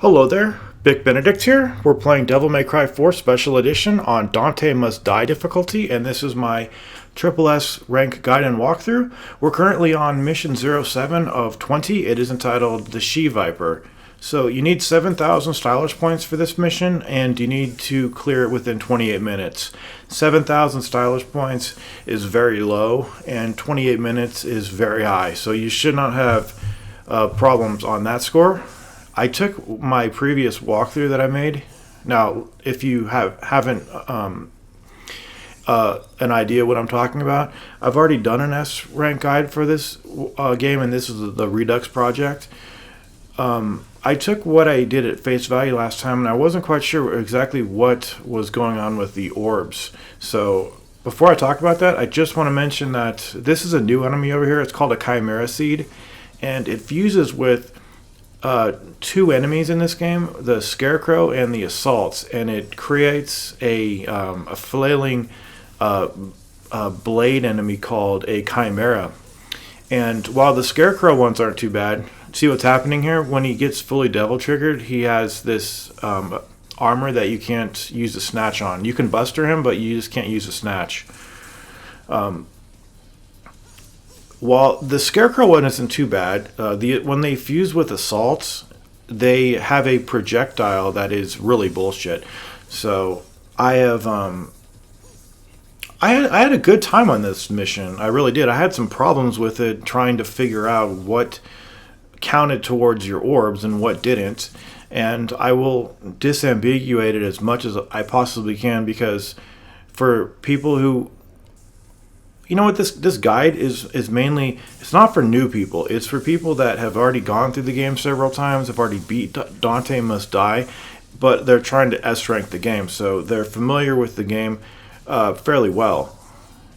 Hello there, Big Benedict here. We're playing Devil May Cry 4 Special Edition on Dante Must Die difficulty, and this is my SSS-Rank guide and walkthrough. We're currently on mission 07 of 20. It is entitled The She-Viper. So you need 7,000 stylus points for this mission, and you need to clear it within 28 minutes. 7,000 stylus points is very low, and 28 minutes is very high, so you should not have problems on that score. I took my previous walkthrough that I made. Now, if you haven't an idea what I'm talking about, I've already done an S rank guide for this game, and this is the Redux project. I took what I did at face value last time, and I wasn't quite sure exactly what was going on with the orbs. So before I talk about that, I just want to mention that this is a new enemy over here. It's called a Chimera Seed, and it fuses with two enemies in this game, the Scarecrow and the Assaults, and it creates a flailing blade enemy called a Chimera. And while the Scarecrow ones aren't too bad, see what's happening here? When he gets fully devil triggered, he has this armor that you can't use a snatch on. You can buster him, but you just can't use a snatch. While the Scarecrow one isn't too bad, when they fuse with Assaults, they have a projectile that is really bullshit. So I have, I had a good time on this mission. I really did. I had some problems with it, trying to figure out what counted towards your orbs and what didn't. And I will disambiguate it as much as I possibly can, because for people who, you know what, this guide is mainly, it's not for new people. It's for people that have already gone through the game several times, have already beat Dante Must Die, but they're trying to S-rank the game, so they're familiar with the game fairly well.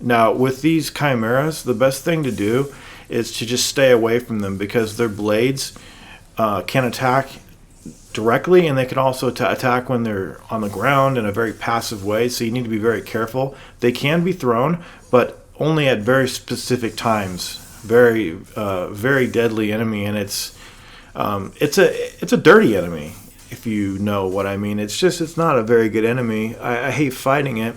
Now, with these chimeras, the best thing to do is to just stay away from them, because their blades can attack directly, and they can also attack when they're on the ground in a very passive way, so you need to be very careful. They can be thrown, but only at very specific times. Very deadly enemy, and it's a dirty enemy, if you know what I mean. It's not a very good enemy. I hate fighting it.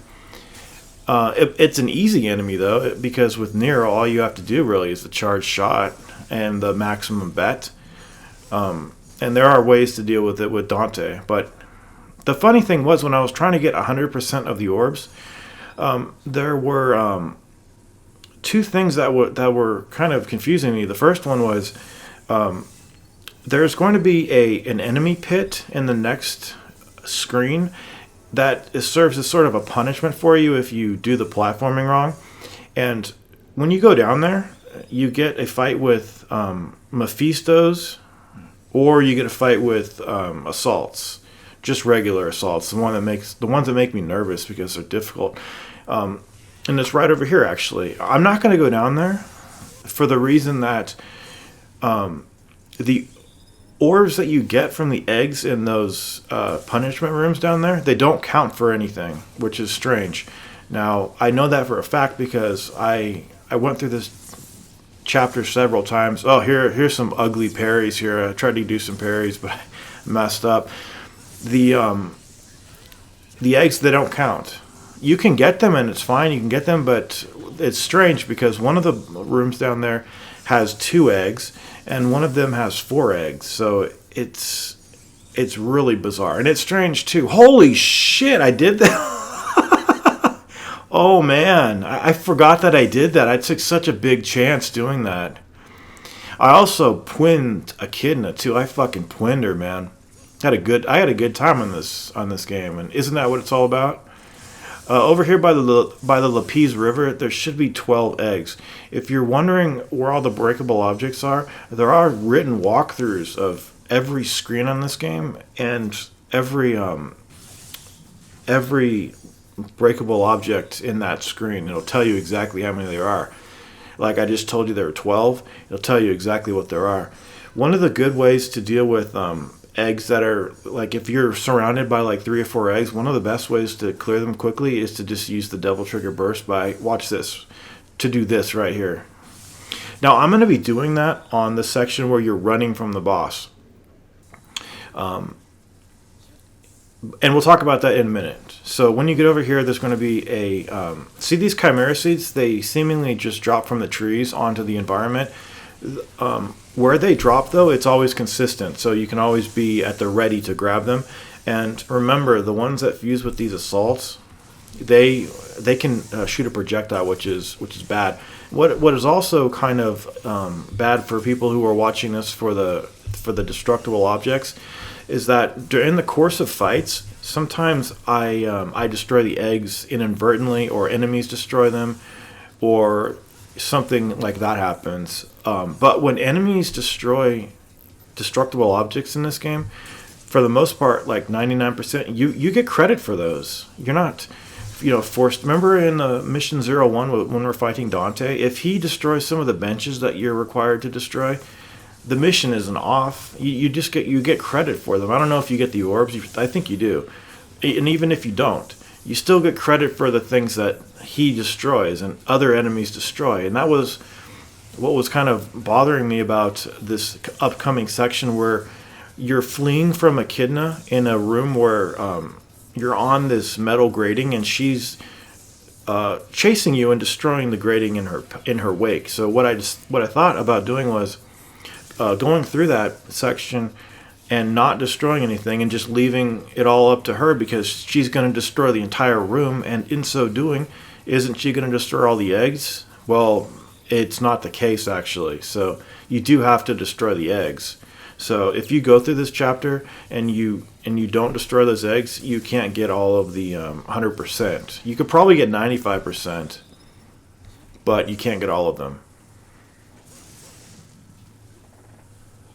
It's an easy enemy though, because with Nero, all you have to do really is the charge shot and the maximum bet. And there are ways to deal with it with Dante. But the funny thing was, when I was trying to get 100% of the orbs, there were two things that were kind of confusing me. The first one was there's going to be an enemy pit in the next screen that serves as sort of a punishment for you if you do the platforming wrong. And when you go down there, you get a fight with Mephistos, or you get a fight with Assaults, just regular Assaults. The ones that make me nervous because they're difficult. And it's right over here, actually. I'm not going to go down there for the reason that the orbs that you get from the eggs in those punishment rooms down there, they don't count for anything, which is strange. Now, I know that for a fact because I went through this chapter several times. Oh, here's some ugly parries here. I tried to do some parries, but I messed up. The eggs, they don't count. You can get them, and it's fine. You can get them, but it's strange because one of the rooms down there has 2 eggs, and one of them has 4 eggs. So it's really bizarre, and it's strange too. Holy shit! I did that. Oh man, I forgot that I did that. I took such a big chance doing that. I also pwinned Echidna too. I fucking pwinned her, man. I had a good time on this game, and isn't that what it's all about? Over here by the Lapis River, there should be 12 eggs. If you're wondering where all the breakable objects are, there are written walkthroughs of every screen on this game, and every breakable object in that screen. It'll tell you exactly how many there are. Like I just told you there were 12. It'll tell you exactly what there are. One of the good ways to deal with eggs that are, like, if you're surrounded by like 3 or 4 eggs, one of the best ways to clear them quickly is to just use the Devil Trigger Burst by, watch this, to do this right here. Now I'm going to be doing that on the section where you're running from the boss. And we'll talk about that in a minute. So when you get over here, there's going to be a... see these chimera seeds? They seemingly just drop from the trees onto the environment. Where they drop, though, it's always consistent. So you can always be at the ready to grab them. And remember, the ones that fuse with these assaults, they can shoot a projectile, which is bad. What is also kind of bad for people who are watching this for the destructible objects is that during the course of fights, sometimes I destroy the eggs inadvertently, or enemies destroy them, or something like that happens. But when enemies destroy destructible objects in this game, for the most part, like 99%, you get credit for those. You're not, forced. Remember in Mission 01 when we're fighting Dante, if he destroys some of the benches that you're required to destroy, the mission isn't off. You get credit for them. I don't know if you get the orbs. I think you do. And even if you don't, you still get credit for the things that he destroys and other enemies destroy. And that was what was kind of bothering me about this upcoming section, where you're fleeing from Echidna in a room where you're on this metal grating, and she's chasing you and destroying the grating in her wake. So what I thought about doing was going through that section and not destroying anything and just leaving it all up to her, because she's going to destroy the entire room, and in so doing, isn't she going to destroy all the eggs? Well, it's not the case, actually. So you do have to destroy the eggs. So if you go through this chapter and you don't destroy those eggs, you can't get all of the 100%. You could probably get 95%, but you can't get all of them.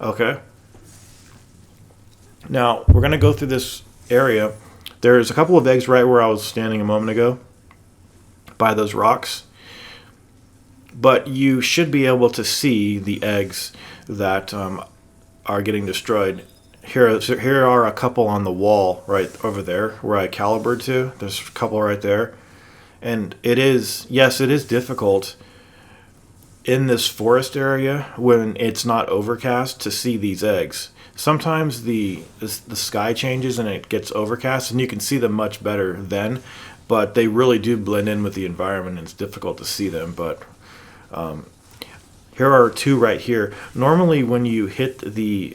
Okay. Now, we're going to go through this area. There's a couple of eggs right where I was standing a moment ago by those rocks. But you should be able to see the eggs that are getting destroyed. Here are a couple on the wall right over there where I calibered to. There's a couple right there. And it is difficult in this forest area when it's not overcast to see these eggs. Sometimes the sky changes and it gets overcast, and you can see them much better then, but they really do blend in with the environment, and it's difficult to see them. But here are two right here. Normally when you hit the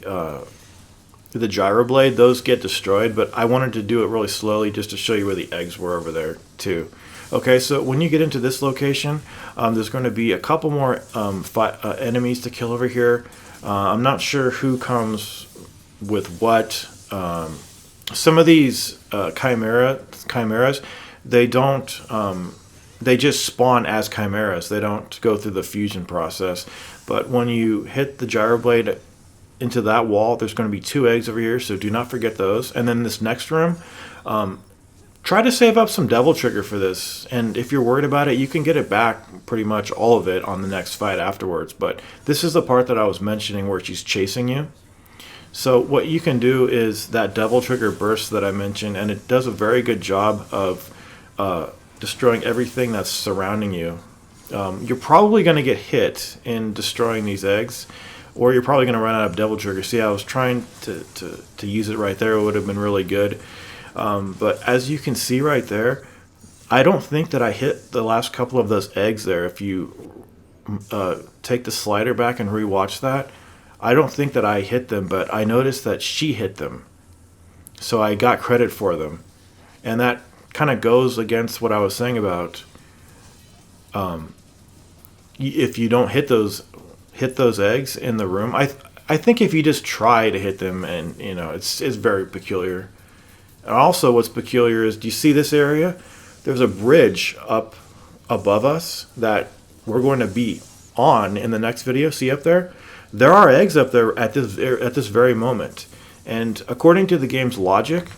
gyro blade, those get destroyed, but I wanted to do it really slowly just to show you where the eggs were over there too. Okay, so when you get into this location, there's going to be a couple more enemies to kill over here. I'm not sure who comes with what. Some of these chimeras, they don't. They just spawn as chimeras. They don't go through the fusion process. But when you hit the gyro blade into that wall, there's going to be two eggs over here, so do not forget those. And then this next room, try to save up some devil trigger for this, and if you're worried about it, you can get it back, pretty much all of it, on the next fight afterwards. But this is the part that I was mentioning where she's chasing you. So what you can do is that devil trigger burst that I mentioned, and it does a very good job of destroying everything that's surrounding you. You're probably going to get hit in destroying these eggs, or you're probably going to run out of devil trigger. See, I was trying to use it right there. It would have been really good. But as you can see right there, I don't think that I hit the last couple of those eggs there. If you take the slider back and rewatch that, I don't think that I hit them, but I noticed that she hit them. So I got credit for them. And that kind of goes against what I was saying about if you don't hit those eggs in the room. I think if you just try to hit them, and it's very peculiar. And also what's peculiar is, do you see this area? There's a bridge up above us that we're going to be on in the next video. See up there? There are eggs up there at this very moment. And according to the game's logic,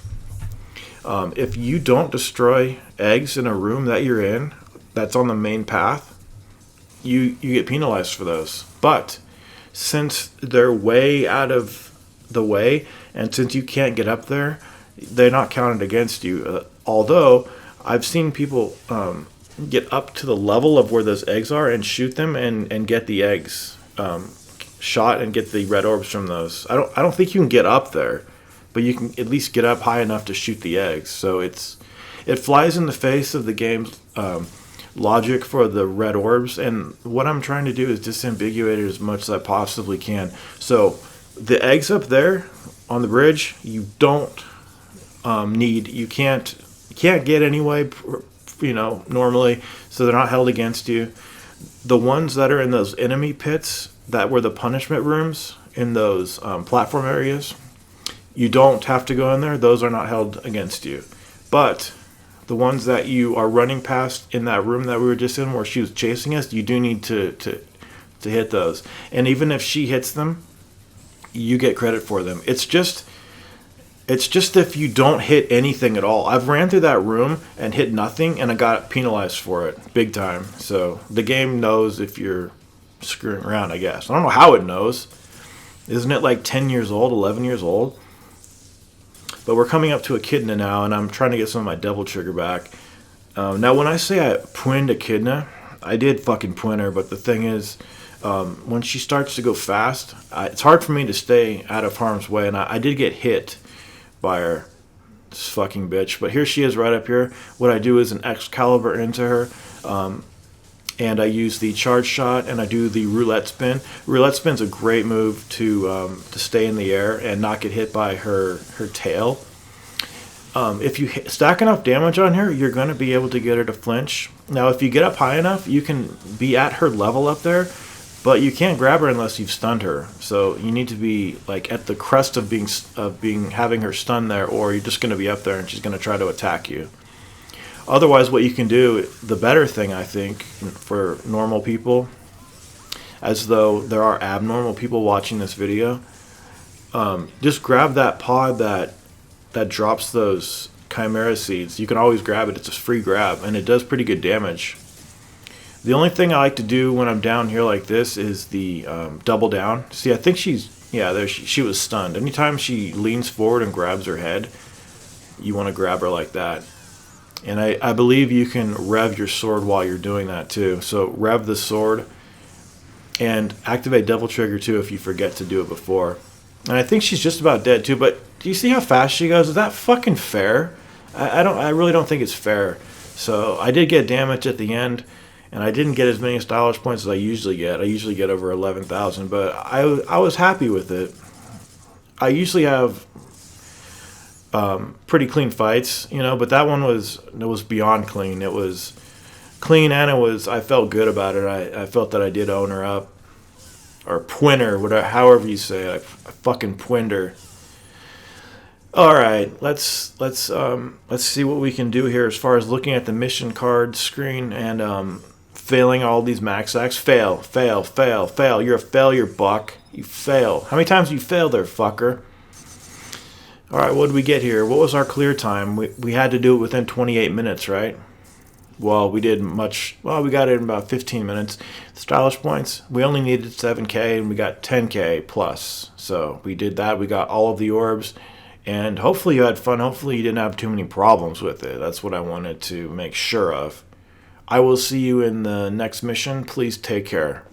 if you don't destroy eggs in a room that you're in, that's on the main path, you get penalized for those. But since they're way out of the way, and since you can't get up there, they're not counted against you. Although I've seen people get up to the level of where those eggs are and shoot them and get the eggs shot and get the red orbs from those. I don't think you can get up there. but you can at least get up high enough to shoot the eggs. So it flies in the face of the game's logic for the red orbs, and what I'm trying to do is disambiguate it as much as I possibly can. So the eggs up there on the bridge, you don't you can't get anyway, normally, so they're not held against you. The ones that are in those enemy pits that were the punishment rooms in those platform areas, you don't have to go in there. Those are not held against you. But the ones that you are running past in that room that we were just in where she was chasing us, you do need to hit those. And even if she hits them, you get credit for them. It's just if you don't hit anything at all. I've ran through that room and hit nothing, and I got penalized for it big time. So the game knows if you're screwing around, I guess. I don't know how it knows. Isn't it like 10 years old, 11 years old? But we're coming up to Echidna now, and I'm trying to get some of my Devil Trigger back. Now, when I say I puined Echidna, I did fucking puin her, but the thing is, when she starts to go fast, it's hard for me to stay out of harm's way, and I did get hit by her, this fucking bitch. But here she is right up here. What I do is an Excalibur into her, and I use the charge shot, and I do the roulette spin. Roulette spin's a great move to stay in the air and not get hit by her tail. If you stack enough damage on her, you're going to be able to get her to flinch. Now, if you get up high enough, you can be at her level up there, but you can't grab her unless you've stunned her. So you need to be like at the crest of having her stunned there, or you're just going to be up there and she's going to try to attack you. Otherwise, what you can do, the better thing I think for normal people, as though there are abnormal people watching this video, just grab that pod that drops those Chimera seeds. You can always grab it. It's a free grab, and it does pretty good damage. The only thing I like to do when I'm down here like this is the double down. See, I think she was stunned. Anytime she leans forward and grabs her head, you want to grab her like that. And I believe you can rev your sword while you're doing that too. So rev the sword and activate Devil Trigger too if you forget to do it before. And I think she's just about dead too, but do you see how fast she goes? Is that fucking fair? I really don't think it's fair. So I did get damage at the end, and I didn't get as many stylish points as I usually get. I usually get over 11,000, but I was happy with it. I usually have pretty clean fights, but that one was beyond clean. It was clean, and I felt good about it. I felt that I did own her up, or puin her, whatever, however you say it. I fucking puined her. All right, let's see what we can do here as far as looking at the mission card screen and failing all these max acts. Fail. You're a failure, Buck. You fail. How many times have you failed there, fucker? All right, what did we get here? What was our clear time? We had to do it within 28 minutes, right? Well, we got it in about 15 minutes. Stylish points, we only needed 7k, and we got 10k plus. So we did that. We got all of the orbs, and hopefully you had fun. Hopefully you didn't have too many problems with it. That's what I wanted to make sure of. I will see you in the next mission. Please take care.